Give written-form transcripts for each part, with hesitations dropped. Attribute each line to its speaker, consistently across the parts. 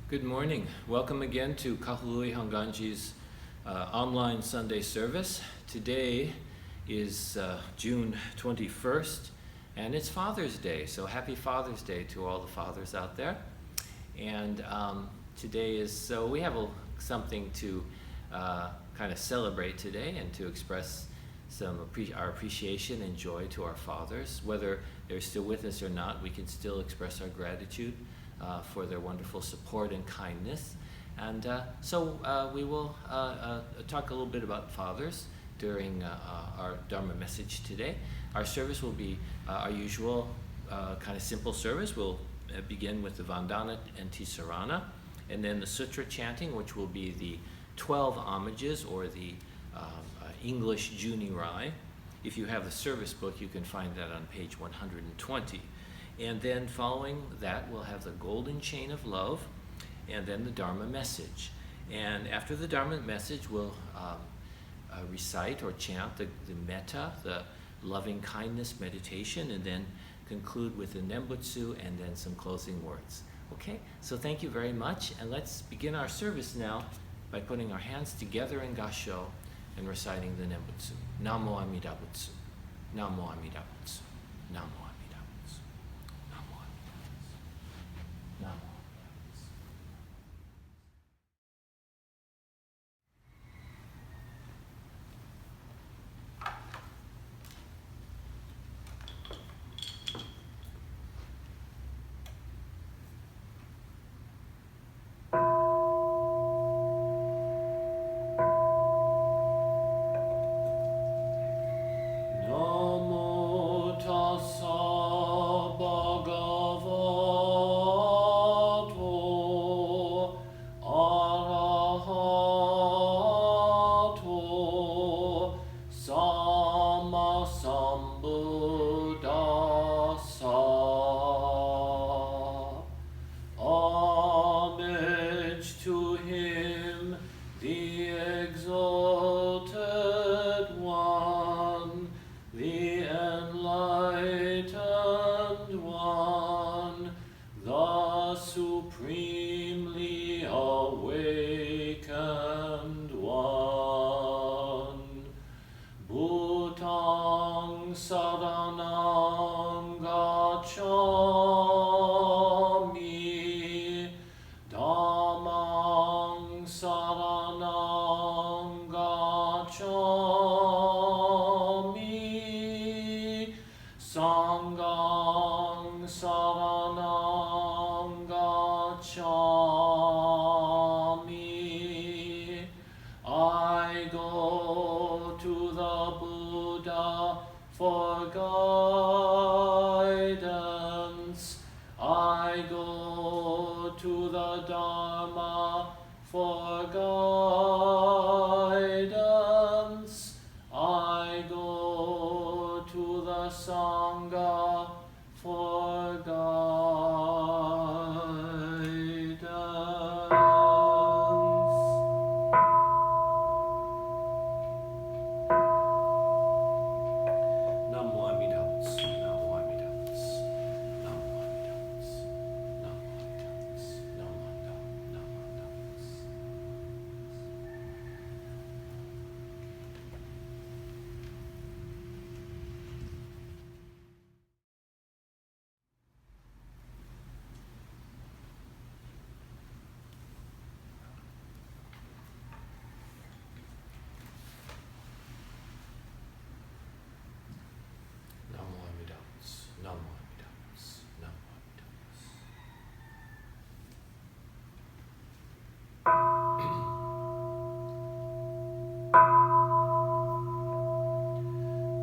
Speaker 1: Good morning. Welcome again to Kahului Hongwanji's online Sunday service. Today is June 21st, and it's Father's Day, so happy Father's Day to all the fathers out there. And today is, so we have something to kind of celebrate today and to express our appreciation and joy to our fathers. Whether they're still with us or not, we can still express our gratitude for their wonderful support and kindness. And so we will talk a little bit about fathers during our Dharma message today. Our service will be our usual kind of simple service. We'll begin with the Vandana and Tisarana, and then the Sutra chanting, which will be the 12 homages, or the English Juni Rai. If you have the service book, you can find that on page 120. And then following that, we'll have the Golden Chain of Love, and then the Dharma message. And after the Dharma message, we'll recite or chant the metta, the loving kindness meditation, and then conclude with the Nembutsu and then some closing words. Okay, so thank you very much, and let's begin our service now by putting our hands together in Gasho and reciting the Nembutsu. Namo Amida Butsu, Namo Amida Butsu, Namo Amida Butsu, Namo Amida Butsu, Namo.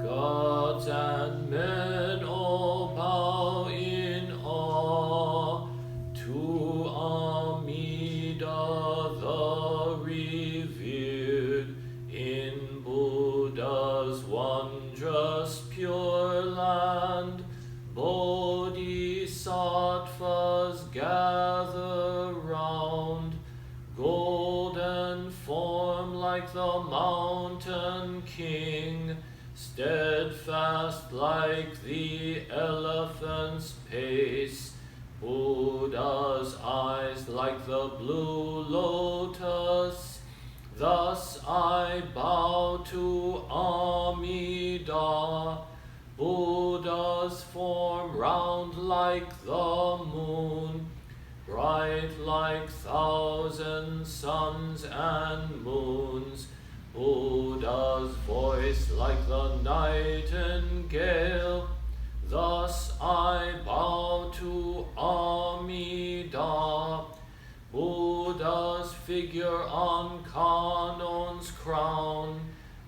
Speaker 1: Gods and men all bow in awe to Amida the revered, in Buddha's wondrous pure land. Bodhisattvas gather round, golden form like the mountain king, steadfast like the elephant's pace, Buddha's eyes like the blue lotus. Thus I bow to Amida. Buddha's form round like the moon, bright like 1,000 suns and moons. Buddha's voice like the nightingale. Thus I bow to Amida. Buddha's figure on Kanon's crown,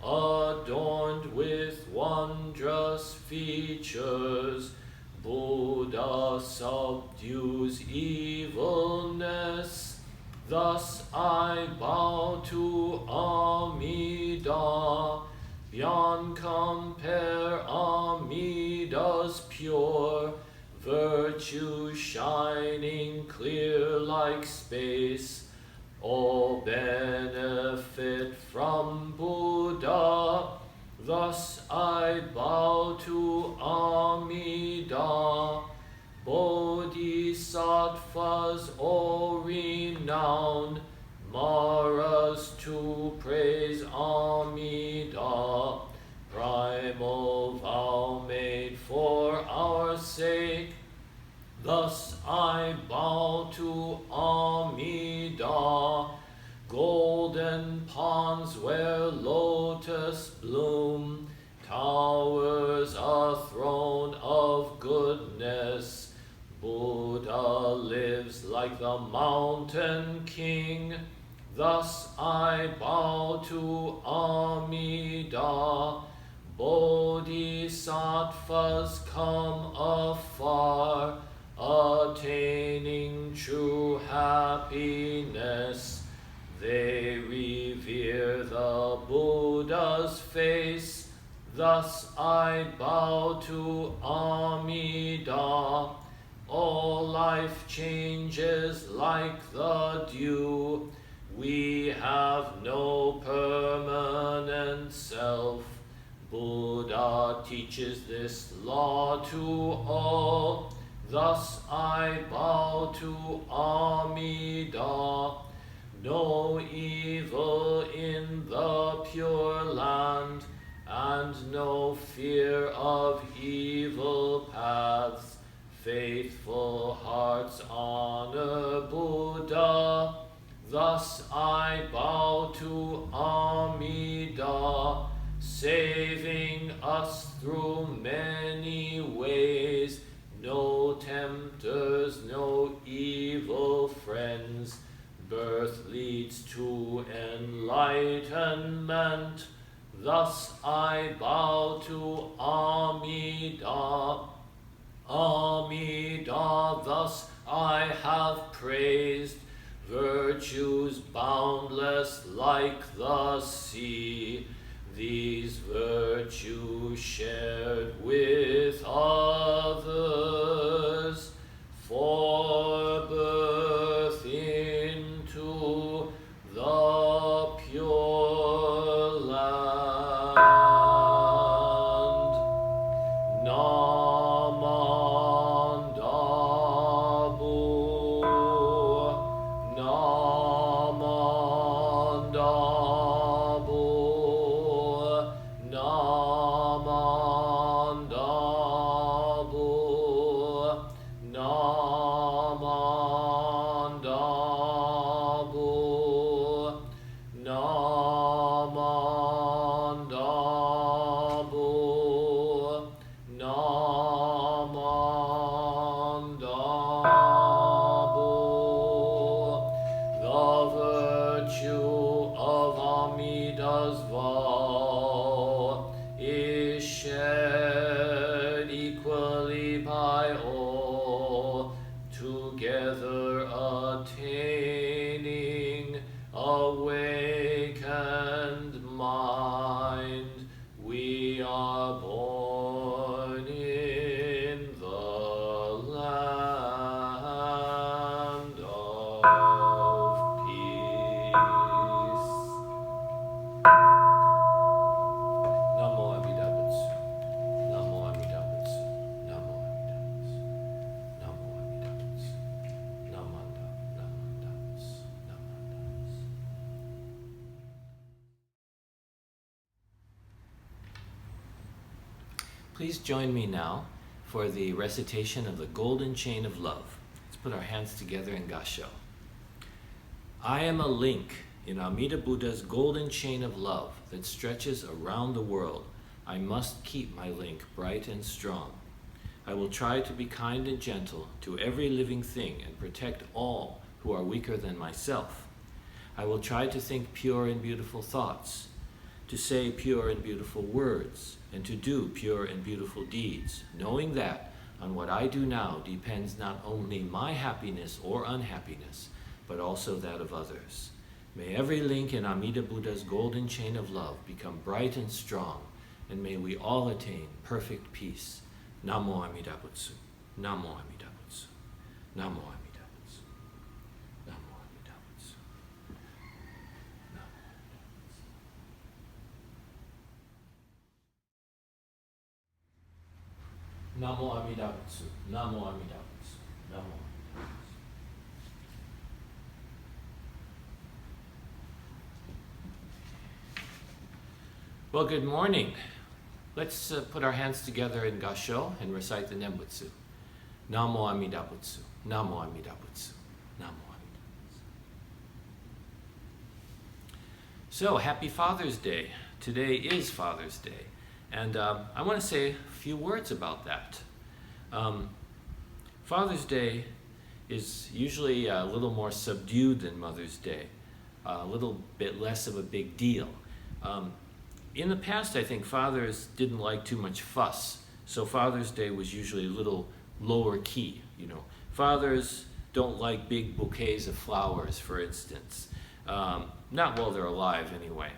Speaker 1: adorned with wondrous features. Buddha subdues evilness. Thus I bow to Amida. Beyond compare, Amida's pure virtue shining clear like space. All benefit from Buddha. Thus I bow to Amida. Bodhisattvas all renowned, Maras to praise Amida. Primal vow made for our sake. Thus I bow to Amida. Golden ponds where lotus bloom, towers a throne of goodness. Buddha lives like the mountain king. Thus I bow to Amida. Bodhisattvas come afar, attaining true happiness. They revere the Buddha's face. Thus I bow to Amida. All life changes like the dew. We have no permanent self. Buddha teaches this law to all. Thus I bow to Amida. No evil in the Pure Land, and no fear of evil paths. Faithful hearts honor Buddha. Thus I bow to Amida, saving us through many ways. No tempters, no evil friends. Birth leads to enlightenment. Thus I bow to Amida. Amida, thus I have praised. Virtues boundless like the sea. These virtues shared with others, for birth into the Pure Land. Namandabu, Namandabu, Namandabu, Namandabu, Namandabu, Namandabu. The virtue of Amida's vow is shared equally by all, together attaining awakened mind. We are born in Please join me now for the recitation of the Golden Chain of Love. Let's put our hands together in Gasho. I am a link in Amida Buddha's golden chain of love that stretches around the world. I must keep my link bright and strong. I will try to be kind and gentle to every living thing and protect all who are weaker than myself. I will try to think pure and beautiful thoughts, to say pure and beautiful words, and to do pure and beautiful deeds, knowing that on what I do now depends not only my happiness or unhappiness, but also that of others. May every link in Amida Buddha's golden chain of love become bright and strong, and may we all attain perfect peace. Namo Amida Butsu. Namo Amida Butsu. Namo Amida Butsu. Namo Amida Butsu. Namo Amida Butsu. Namo Amida Butsu. Namo Amida Butsu. Well, good morning. Let's put our hands together in Gasho and recite the Nembutsu. Namo Amida Butsu. Namo Amida Butsu. Namo Amida Butsu. So, happy Father's Day. Today is Father's Day. And I want to say a few words about that. Father's Day is usually a little more subdued than Mother's Day, a little bit less of a big deal. In the past, I think fathers didn't like too much fuss, so Father's Day was usually a little lower key. Fathers don't like big bouquets of flowers, for instance, not while they're alive anyway.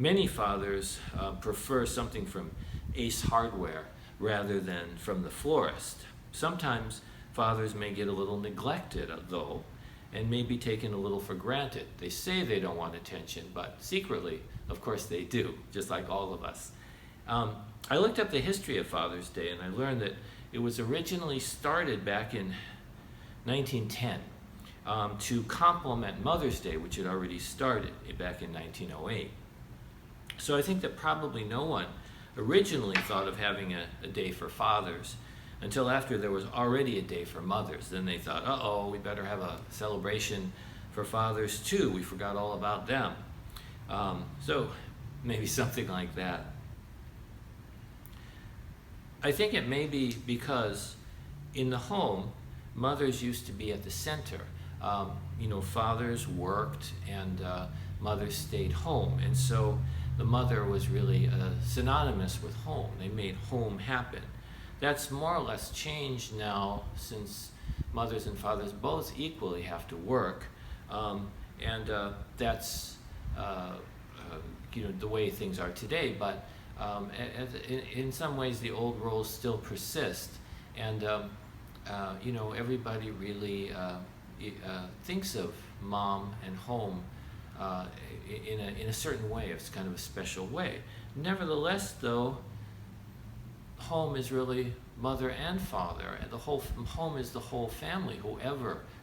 Speaker 1: Many fathers prefer something from Ace Hardware rather than from the florist. Sometimes fathers may get a little neglected, though, and may be taken a little for granted. They say they don't want attention, but secretly, of course they do, just like all of us. I looked up the history of Father's Day, and I learned that it was originally started back in 1910 to complement Mother's Day, which had already started back in 1908. So I think that probably no one originally thought of having a day for fathers until after there was already a day for mothers. Then they thought, uh-oh, we better have a celebration for fathers too. We forgot all about them. So maybe something like that. I think it may be because in the home, mothers used to be at the center. Fathers worked and mothers stayed home. And so the mother was really synonymous with home. They made home happen. That's more or less changed now, since mothers and fathers both equally have to work. That's the way things are today, but in some ways the old roles still persist, and everybody really thinks of mom and home in a certain way. It's kind of a special way. Nevertheless, though, home is really mother and father, and the whole home is the whole family,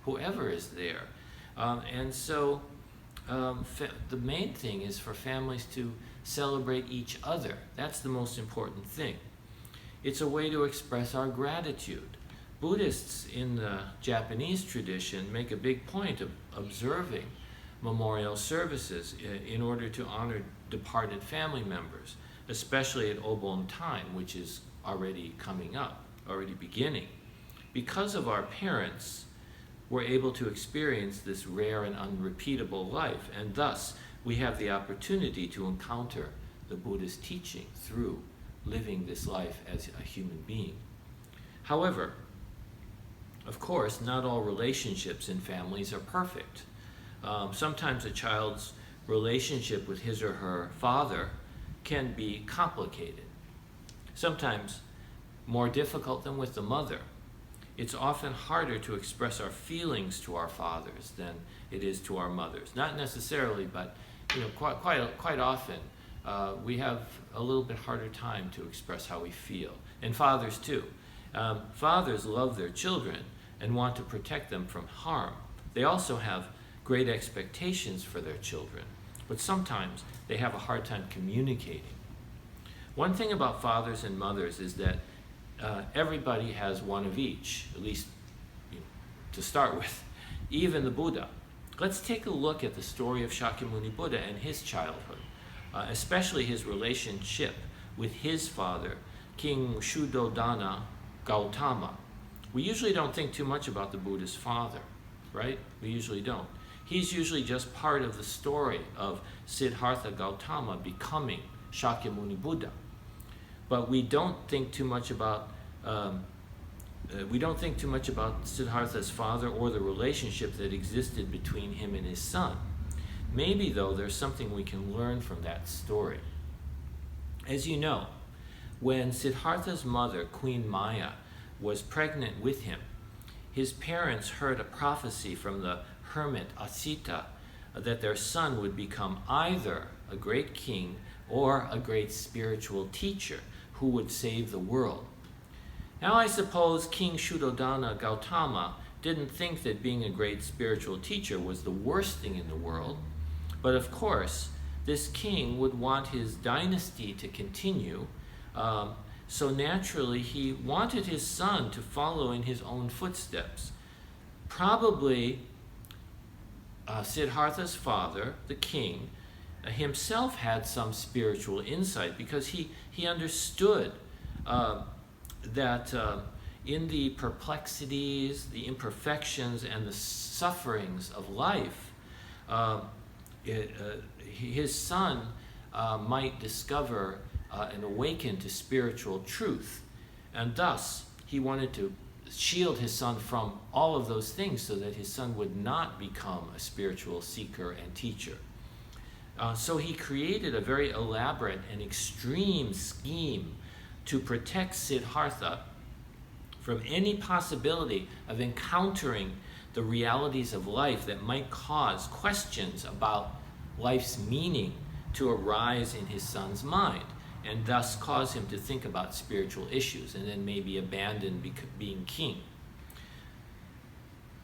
Speaker 1: whoever is there. The main thing is for families to celebrate each other. That's the most important thing. It's a way to express our gratitude. Buddhists in the Japanese tradition make a big point of observing memorial services in order to honor departed family members, especially at Obon time, which is already coming up, already beginning. Because of our parents, we're able to experience this rare and unrepeatable life, and thus we have the opportunity to encounter the Buddha's teaching through living this life as a human being. However, of course, not all relationships in families are perfect. Sometimes a child's relationship with his or her father can be complicated, sometimes more difficult than with the mother. It's often harder to express our feelings to our fathers than it is to our mothers. Not necessarily, but quite often we have a little bit harder time to express how we feel. And fathers too. Fathers love their children and want to protect them from harm. They also have great expectations for their children, but sometimes they have a hard time communicating. One thing about fathers and mothers is that everybody has one of each, at least to start with, even the Buddha. Let's take a look at the story of Shakyamuni Buddha and his childhood, especially his relationship with his father, King Shuddhodana Gautama. We usually don't think too much about the Buddha's father, right? We usually don't. He's usually just part of the story of Siddhartha Gautama becoming Shakyamuni Buddha. But we don't think too much about Siddhartha's father or the relationship that existed between him and his son. Maybe, though, there's something we can learn from that story. As you know, when Siddhartha's mother, Queen Maya, was pregnant with him, his parents heard a prophecy from the hermit Asita that their son would become either a great king or a great spiritual teacher who would save the world. Now I suppose King Shuddhodana Gautama didn't think that being a great spiritual teacher was the worst thing in the world, but of course this king would want his dynasty to continue, so naturally he wanted his son to follow in his own footsteps. Probably Siddhartha's father, the king, himself had some spiritual insight because he understood that in the perplexities, the imperfections, and the sufferings of life, his son might discover and awaken to spiritual truth. And thus, he wanted to shield his son from all of those things so that his son would not become a spiritual seeker and teacher. So he created a very elaborate and extreme scheme to protect Siddhartha from any possibility of encountering the realities of life that might cause questions about life's meaning to arise in his son's mind, and thus cause him to think about spiritual issues and then maybe abandon being king.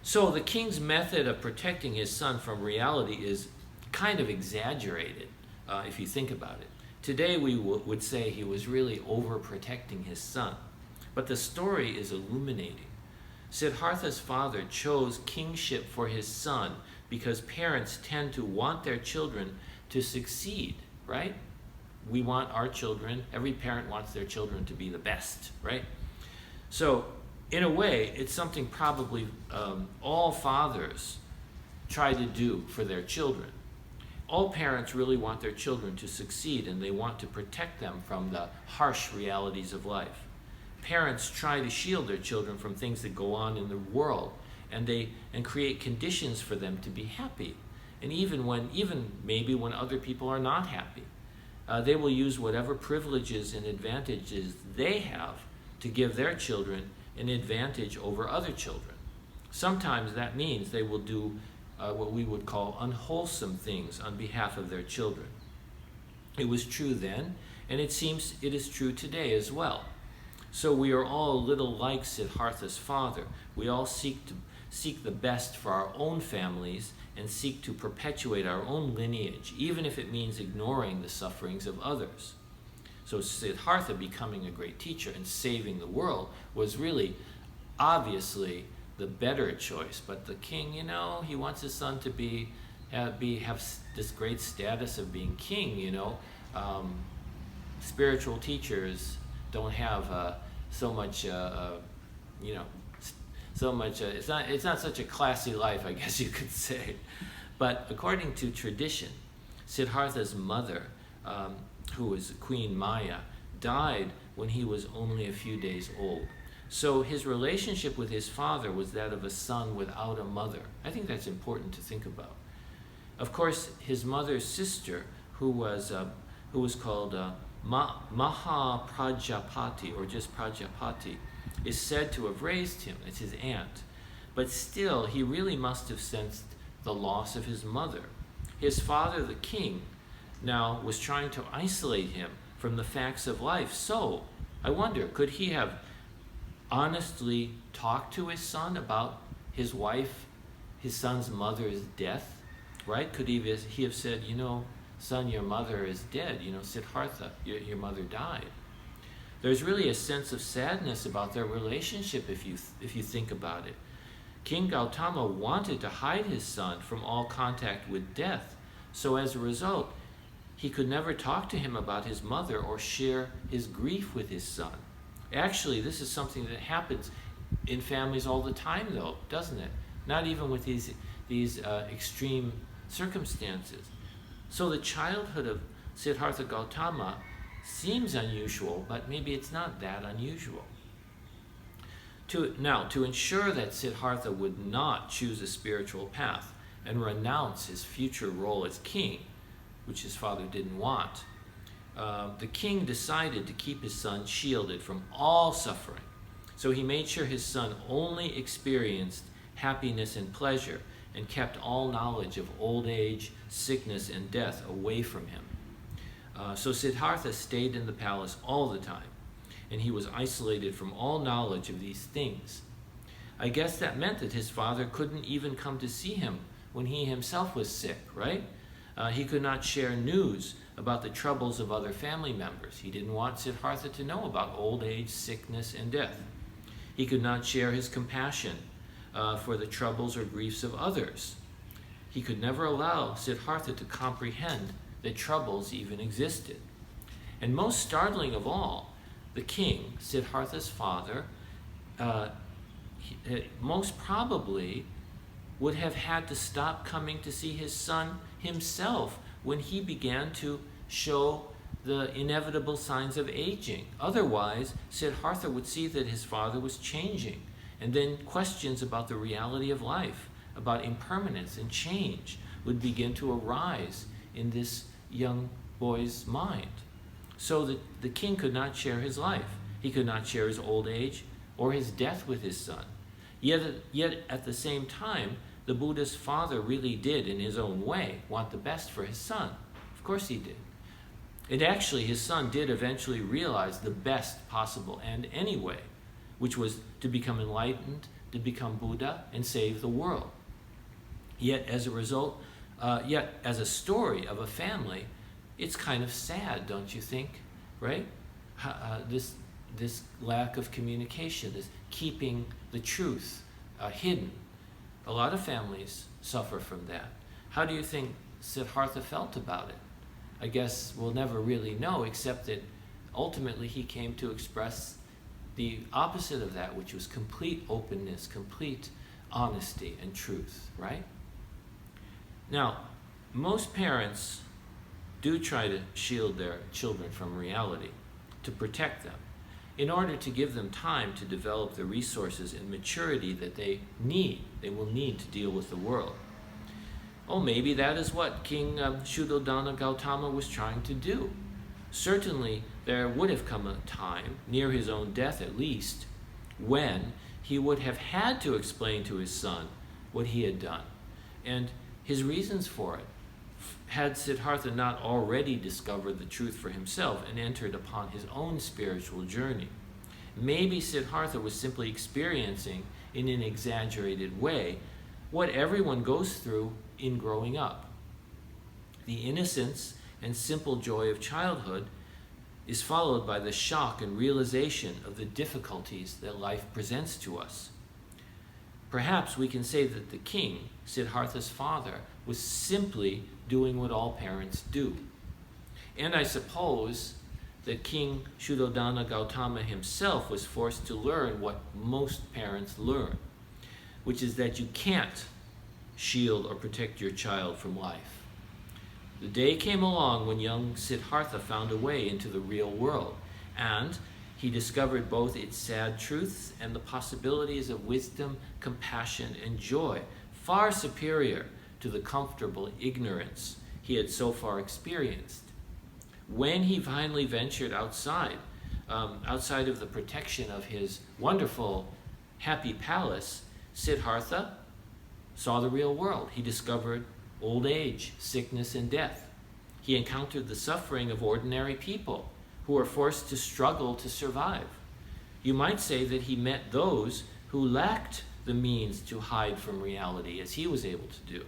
Speaker 1: So the king's method of protecting his son from reality is kind of exaggerated if you think about it. Today we would say he was really overprotecting his son, but the story is illuminating. Siddhartha's father chose kingship for his son because parents tend to want their children to succeed, right? We want our children, every parent wants their children to be the best, right? So in a way, it's something probably all fathers try to do for their children. All parents really want their children to succeed, and they want to protect them from the harsh realities of life. Parents try to shield their children from things that go on in the world, and create conditions for them to be happy. And even maybe when other people are not happy, they will use whatever privileges and advantages they have to give their children an advantage over other children. Sometimes that means they will do what we would call unwholesome things on behalf of their children. It was true then, and it seems it is true today as well. So we are all a little like Siddhartha's father. We all seek the best for our own families and seek to perpetuate our own lineage, even if it means ignoring the sufferings of others. So Siddhartha becoming a great teacher and saving the world was really obviously the better choice. But the king, he wants his son to have this great status of being king. Spiritual teachers don't have so much. It's not such a classy life, I guess you could say. But according to tradition, Siddhartha's mother, who was Queen Maya, died when he was only a few days old. So his relationship with his father was that of a son without a mother. I think that's important to think about. Of course, his mother's sister, who was called Maha Prajapati, or just Prajapati, is said to have raised him. It's his aunt. But still, he really must have sensed the loss of his mother. His father, the king, now was trying to isolate him from the facts of life. So, I wonder, could he have honestly talked to his son about his wife, his son's mother's death? Right? Could he have said, son, your mother is dead. Siddhartha, your mother died. There's really a sense of sadness about their relationship if you think about it. King Gautama wanted to hide his son from all contact with death, so as a result, he could never talk to him about his mother or share his grief with his son. Actually, this is something that happens in families all the time, though, doesn't it? Not even with these extreme circumstances. So the childhood of Siddhartha Gautama seems unusual, but maybe it's not that unusual. To ensure that Siddhartha would not choose a spiritual path and renounce his future role as king, which his father didn't want, the king decided to keep his son shielded from all suffering. So he made sure his son only experienced happiness and pleasure and kept all knowledge of old age, sickness, and death away from him. So Siddhartha stayed in the palace all the time, and he was isolated from all knowledge of these things. I guess that meant that his father couldn't even come to see him when he himself was sick, right? He could not share news about the troubles of other family members. He didn't want Siddhartha to know about old age, sickness, and death. He could not share his compassion for the troubles or griefs of others. He could never allow Siddhartha to comprehend that troubles even existed. And most startling of all, the king, Siddhartha's father, most probably would have had to stop coming to see his son himself when he began to show the inevitable signs of aging. Otherwise, Siddhartha would see that his father was changing, and then questions about the reality of life, about impermanence and change, would begin to arise in this young boy's mind. So the king could not share his life. He could not share his old age or his death with his son. Yet at the same time, the Buddha's father really did, in his own way, want the best for his son. Of course he did. And actually, his son did eventually realize the best possible end anyway, which was to become enlightened, to become Buddha, and save the world. Yet as a result, as a story of a family, it's kind of sad, don't you think? Right? This lack of communication, this keeping the truth hidden. A lot of families suffer from that. How do you think Siddhartha felt about it? I guess we'll never really know, except that ultimately he came to express the opposite of that, which was complete openness, complete honesty and truth, right? Now, most parents do try to shield their children from reality, to protect them, in order to give them time to develop the resources and maturity that they will need to deal with the world. Oh, maybe that is what King Shuddhodana Gautama was trying to do. Certainly, there would have come a time, near his own death at least, when he would have had to explain to his son what he had done, and his reasons for it, had Siddhartha not already discovered the truth for himself and entered upon his own spiritual journey. Maybe Siddhartha was simply experiencing, in an exaggerated way, what everyone goes through in growing up. The innocence and simple joy of childhood is followed by the shock and realization of the difficulties that life presents to us. Perhaps we can say that the king, Siddhartha's father, was simply doing what all parents do. And I suppose that King Shuddhodana Gautama himself was forced to learn what most parents learn, which is that you can't shield or protect your child from life. The day came along when young Siddhartha found a way into the real world, and he discovered both its sad truths and the possibilities of wisdom, compassion, and joy, far superior to the comfortable ignorance he had so far experienced. When he finally ventured outside of the protection of his wonderful, happy palace, Siddhartha saw the real world. He discovered old age, sickness, and death. He encountered the suffering of ordinary people who are forced to struggle to survive. You might say that he met those who lacked the means to hide from reality as he was able to do,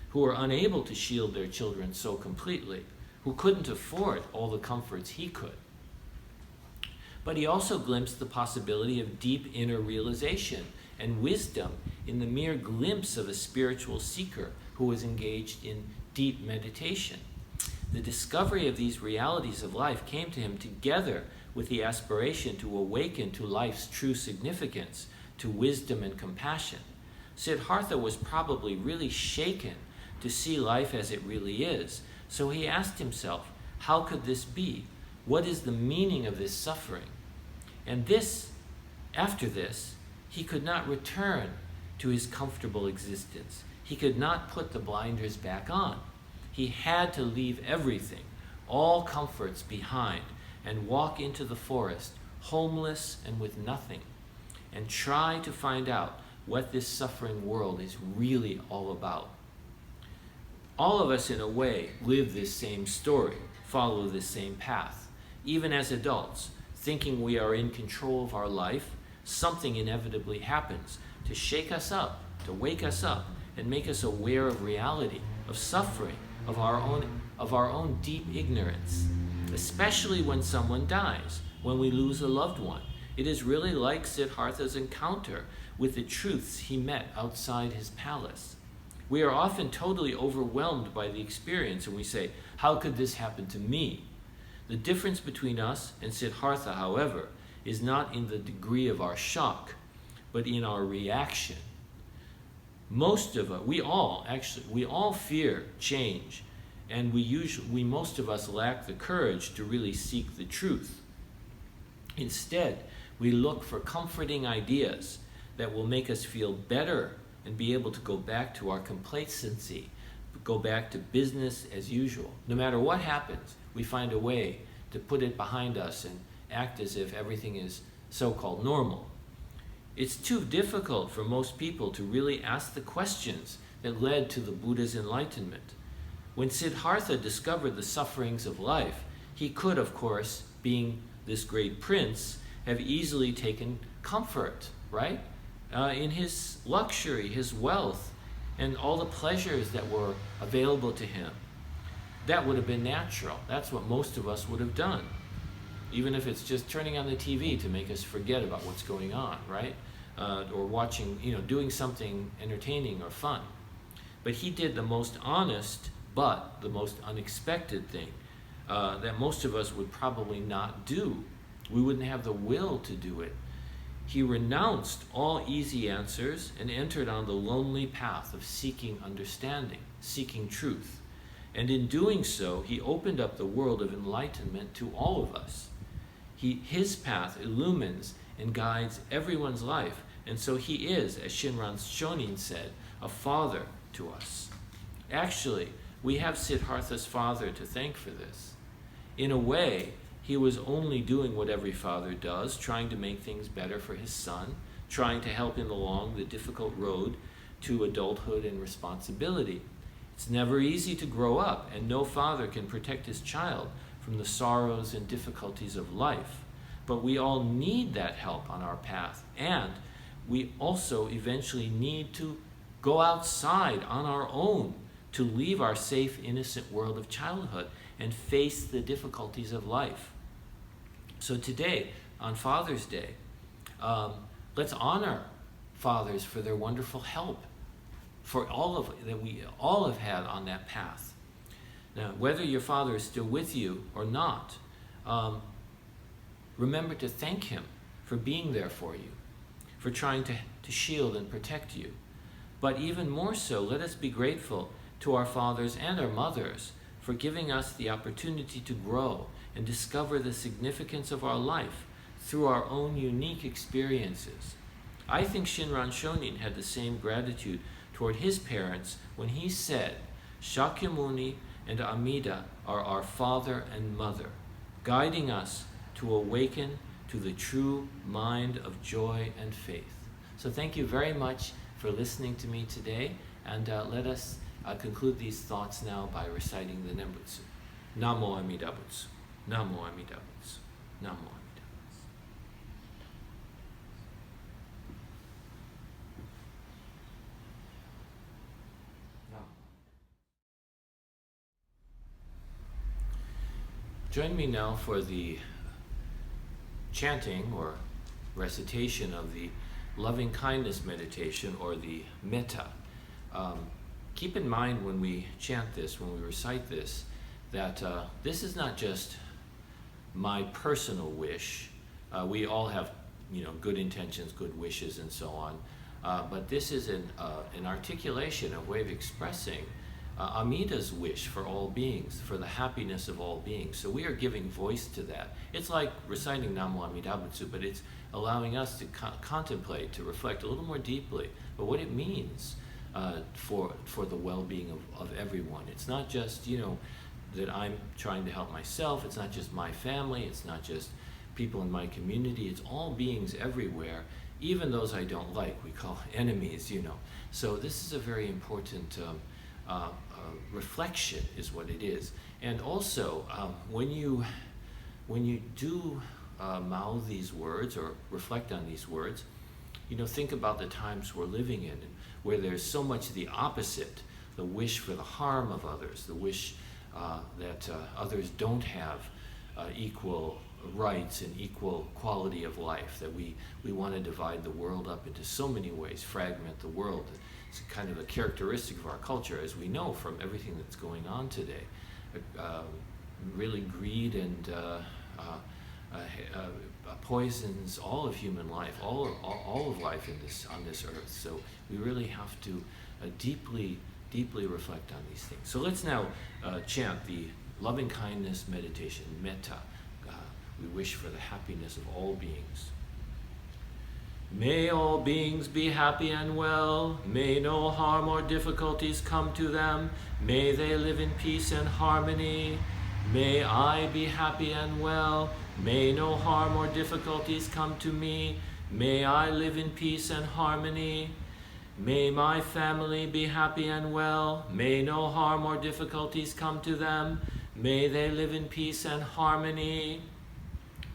Speaker 1: who were unable to shield their children so completely. who couldn't afford all the comforts he could. But he also glimpsed the possibility of deep inner realization and wisdom in the mere glimpse of a spiritual seeker who was engaged in deep meditation. The discovery of these realities of life came to him together with the aspiration to awaken to life's true significance, to wisdom and compassion. Siddhartha was probably really shaken to see life as it really is, so he asked himself, how could this be? What is the meaning of this suffering? And after this, he could not return to his comfortable existence. He could not put the blinders back on. He had to leave everything, all comforts behind, and walk into the forest, homeless and with nothing, and try to find out what this suffering world is really all about. All of us, in a way, live this same story, follow this same path. Even as adults, thinking we are in control of our life, something inevitably happens to shake us up, to wake us up, and make us aware of reality, of suffering, of our own deep ignorance. Especially when someone dies, when we lose a loved one. It is really like Siddhartha's encounter with the truths he met outside his palace. We are often totally overwhelmed by the experience, and we say, how could this happen to me? The difference between us and Siddhartha, however, is not in the degree of our shock, but in our reaction. Most of us, we all fear change, and most of us lack the courage to really seek the truth. Instead, we look for comforting ideas that will make us feel better and be able to go back to our complacency, go back to business as usual. No matter what happens, we find a way to put it behind us and act as if everything is so-called normal. It's too difficult for most people to really ask the questions that led to the Buddha's enlightenment. When Siddhartha discovered the sufferings of life, he could, of course, being this great prince, have easily taken comfort, right? In his luxury, his wealth, and all the pleasures that were available to him. That would have been natural. That's what most of us would have done. Even if it's just turning on the TV to make us forget about what's going on, right? Or watching, doing something entertaining or fun. But he did the most honest, but the most unexpected thing that most of us would probably not do. We wouldn't have the will to do it. He renounced all easy answers and entered on the lonely path of seeking understanding, seeking truth. And in doing so, he opened up the world of enlightenment to all of us. His path illumines and guides everyone's life, and so he is, as Shinran Shonin said, a father to us. Actually, we have Siddhartha's father to thank for this. In a way, he was only doing what every father does, trying to make things better for his son, trying to help him along the difficult road to adulthood and responsibility. It's never easy to grow up, and no father can protect his child from the sorrows and difficulties of life. But we all need that help on our path, and we also eventually need to go outside on our own to leave our safe, innocent world of childhood and face the difficulties of life. So today, on Father's Day, let's honor fathers for their wonderful help, for that we all have had on that path. Now, whether your father is still with you or not, remember to thank him for being there for you, for trying to shield and protect you. But even more so, let us be grateful to our fathers and our mothers for giving us the opportunity to grow and discover the significance of our life through our own unique experiences. I think Shinran Shonin had the same gratitude toward his parents when he said, Shakyamuni and Amida are our father and mother, guiding us to awaken to the true mind of joy and faith. So thank you very much for listening to me today, and let us conclude these thoughts now by reciting the Nembutsu. Namo Amida Butsu. Namo Amida Butsu. Namo Amida Butsu. Join me now for the chanting or recitation of the loving kindness meditation, or the metta. Keep in mind when we chant this, when we recite this, that this is not just my personal wish. We all have, good intentions, good wishes, and so on. But this is an articulation, a way of expressing Amida's wish for all beings, for the happiness of all beings. So we are giving voice to that. It's like reciting Namo Amida Butsu, but it's allowing us to contemplate, to reflect a little more deeply about what it means for the well-being of everyone. It's not just, that I'm trying to help myself. It's not just my family. It's not just people in my community. It's all beings everywhere, even those I don't like. We call enemies, So this is a very important reflection, is what it is. And also, when you do mouth these words or reflect on these words, think about the times we're living in, where there's so much the opposite, the wish for the harm of others, the wish that others don't have equal rights and equal quality of life, that we want to divide the world up into so many ways, fragment the world. It's kind of a characteristic of our culture, as we know from everything that's going on today. Really, greed and poisons all of human life, all of life on this earth. So we really have to deeply reflect on these things. So let's now chant the loving kindness meditation, metta. We wish for the happiness of all beings. May all beings be happy and well. May no harm or difficulties come to them. May they live in peace and harmony. May I be happy and well. May no harm or difficulties come to me. May I live in peace and harmony. May my family be happy and well. May no harm or difficulties come to them. May they live in peace and harmony.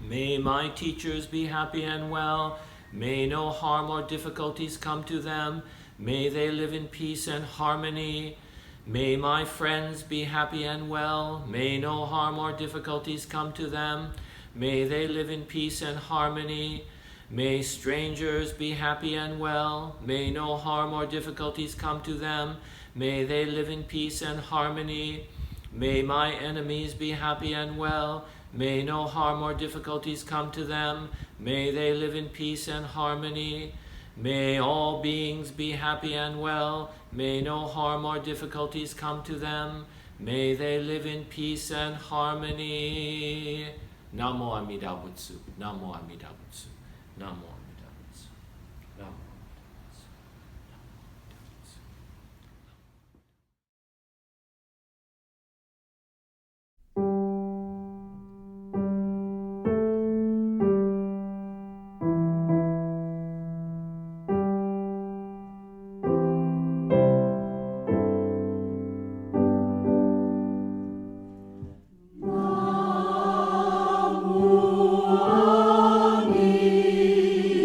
Speaker 1: May my teachers be happy and well. May no harm or difficulties come to them. May they live in peace and harmony. May my friends be happy and well. May no harm or difficulties come to them. May they live in peace and harmony. May strangers be happy and well. May no harm or difficulties come to them. May they live in peace and harmony. May my enemies be happy and well. May no harm or difficulties come to them. May they live in peace and harmony. May all beings be happy and well. May no harm or difficulties come to them. May they live in peace and harmony. Namo Amida Butsu. Namo Amida Butsu. Namo Amida Butsu. Namo.
Speaker 2: Namo Amida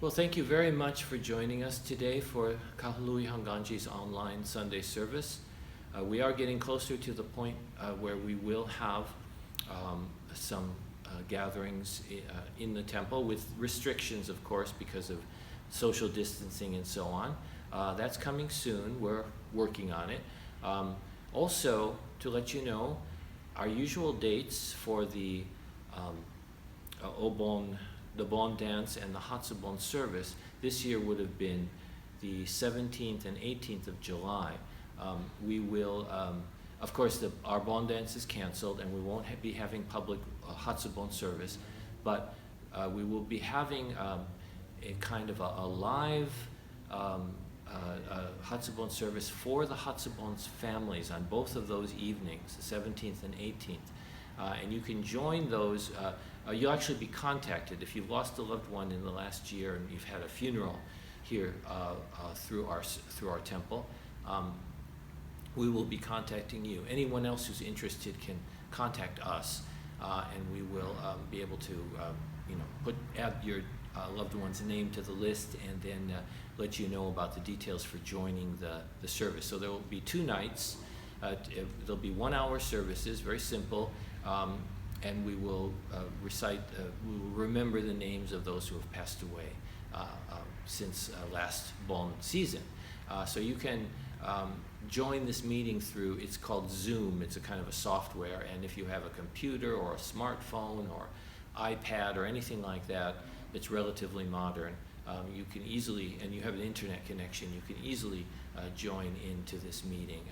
Speaker 1: Well, thank you very much for joining us today for Kahului Hongwanji's online Sunday service. We are getting closer to the point where we will have some gatherings in the temple with restrictions, of course, because of social distancing and so on. That's coming soon. We're working on it. Also, to let you know, our usual dates for the the Bon dance and the Hatsubon service this year would have been the 17th and 18th of July. We will, of course, our Bon dance is canceled and we won't be having public Hatsubon service, but we will be having a kind of a live Hatsubon service for the Hatsubon's families on both of those evenings, the 17th and 18th. And you can join those. You'll actually be contacted if you've lost a loved one in the last year and you've had a funeral here through our temple. We will be contacting you. Anyone else who's interested can contact us, and we will be able to, add your loved one's name to the list, and then let you know about the details for joining the service. So there will be 2 nights. There'll be 1-hour services, very simple. And we will we will remember the names of those who have passed away since last Bon season. So you can join this meeting through, it's called Zoom. It's a kind of a software, and if you have a computer or a smartphone or iPad or anything like that that's relatively modern, you can easily, and you have an internet connection, you can easily join into this meeting.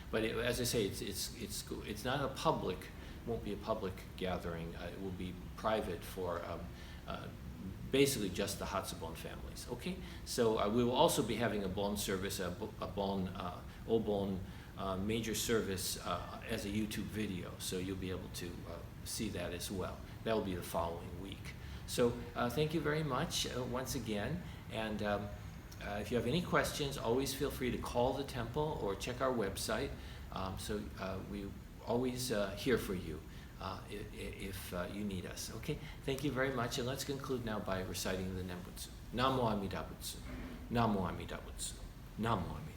Speaker 1: But as I say, it's not a public. Won't be a public gathering. It will be private for basically just the Hatsubon families. Okay, so we will also be having a Bon service, a Obon major service as a YouTube video. So you'll be able to see that as well. That will be the following week. So thank you very much once again. And if you have any questions, always feel free to call the temple or check our website. We always here for you if you need us. Okay, thank you very much, and let's conclude now by reciting the Nembutsu. Namo Amida Butsu. Namo Amida Butsu. Namo Amida.